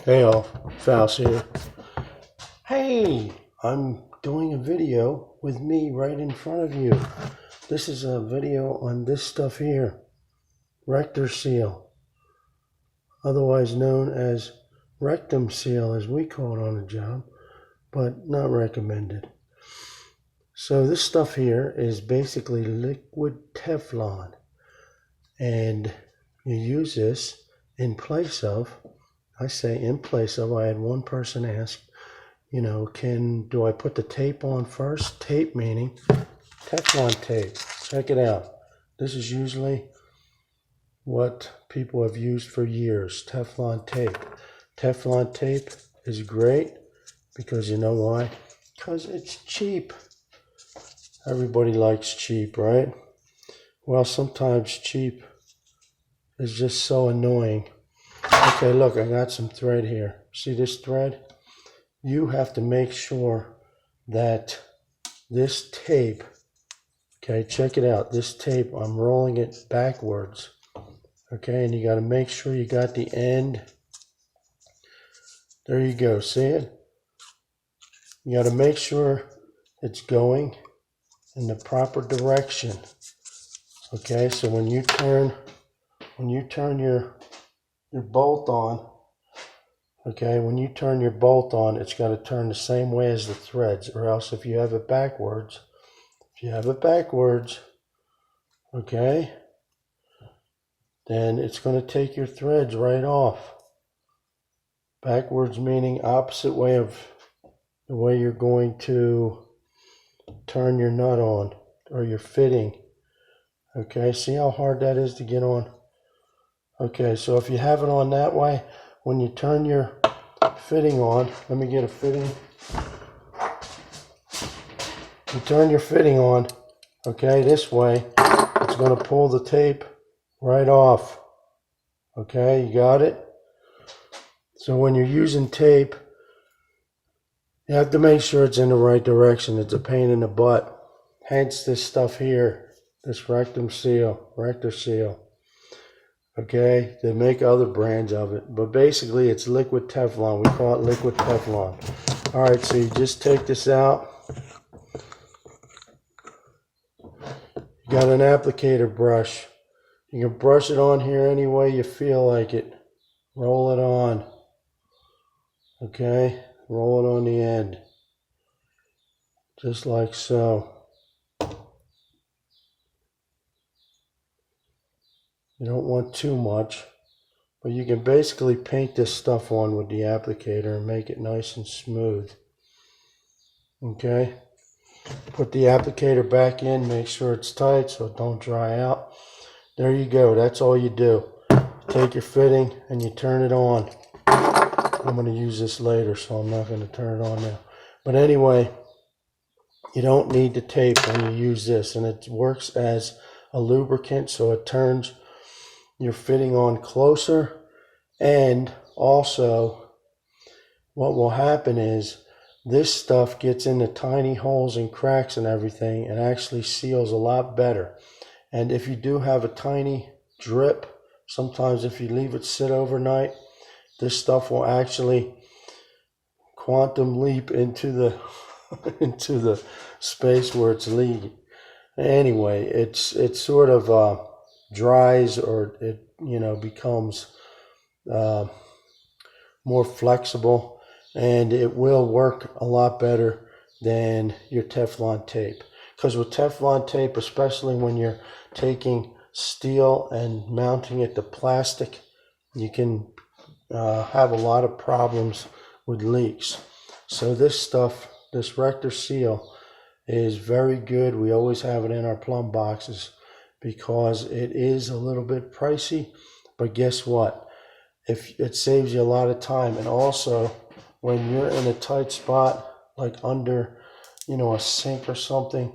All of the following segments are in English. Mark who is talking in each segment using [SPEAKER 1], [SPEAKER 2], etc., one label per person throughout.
[SPEAKER 1] Hey all, Faust here. Hey, I'm doing a video with me right in front of you. This is a video on this stuff here, Rectorseal, otherwise known as rectum seal as we call it on the job, but not recommended. So this stuff here is basically liquid teflon, and you use this in place of, I say in place of, I had one person ask, do I put the tape on first? Tape meaning Teflon tape. Check it out. This is usually what people have used for years, Teflon tape. Teflon tape is great because you know why? Because it's cheap. Everybody likes cheap, right? Well, sometimes cheap is just so annoying. Okay, look, I got some thread here. See this thread? You have to make sure that this tape, okay, check it out. This tape, I'm rolling it backwards. Okay, and you got to make sure you got the end. There you go, see it? You got to make sure it's going in the proper direction. Okay, so when you turn your bolt on, okay, when you turn your bolt on, it's got to turn the same way as the threads, or else if you have it backwards, okay, then it's going to take your threads right off. Backwards meaning opposite way of the way you're going to turn your nut on, or your fitting. Okay, see how hard that is to get on? Okay, so if you have it on that way, when you turn your fitting on, let me get a fitting. You turn your fitting on, okay, this way, it's going to pull the tape right off. Okay, you got it? So when you're using tape, you have to make sure it's in the right direction. It's a pain in the butt. Hence this stuff here, this Rectorseal. Okay, they make other brands of it, but basically it's liquid Teflon. We call it liquid Teflon. All right, so you just take this out. You got an applicator brush. You can brush it on here any way you feel like it. Roll it on. Okay, roll it on the end. Just like so. You don't want too much, but you can basically paint this stuff on with the applicator and make it nice and smooth. Okay, put the applicator back in, make sure it's tight so it don't dry out. There you go, that's all you do. Take your fitting and you turn it on. I'm going to use this later, so I'm not going to turn it on now. But anyway, you don't need the tape when you use this, and it works as a lubricant, so it turns your fitting on closer. And also what will happen is this stuff gets into tiny holes and cracks and everything and actually seals a lot better. And if you do have a tiny drip, sometimes if you leave it sit overnight, this stuff will actually quantum leap into the into the space where it's leaking. Anyway, it's sort of dries, or it becomes more flexible, and it will work a lot better than your Teflon tape. Because with Teflon tape, especially when you're taking steel and mounting it to plastic, you can have a lot of problems with leaks. So this stuff, this Rectorseal, is very good. We always have it in our plumb boxes because it is a little bit pricey, but guess what? If it saves you a lot of time, and also when you're in a tight spot like under a sink or something,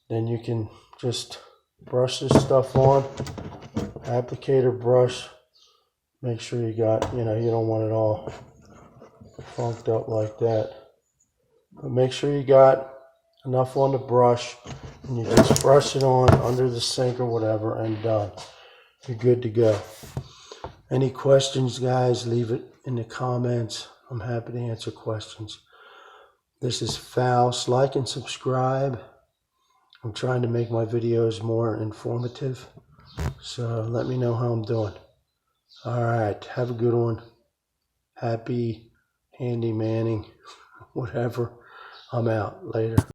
[SPEAKER 1] then you can just brush this stuff on, applicator brush. Make sure you got, you don't want it all funked up like that. But make sure you got enough on the brush, and you just brush it on under the sink or whatever, and done. You're good to go. Any questions, guys, leave it in the comments. I'm happy to answer questions. This is Faust. Like and subscribe. I'm trying to make my videos more informative. So let me know how I'm doing. All right. Have a good one. Happy handy manning. Whatever. I'm out. Later.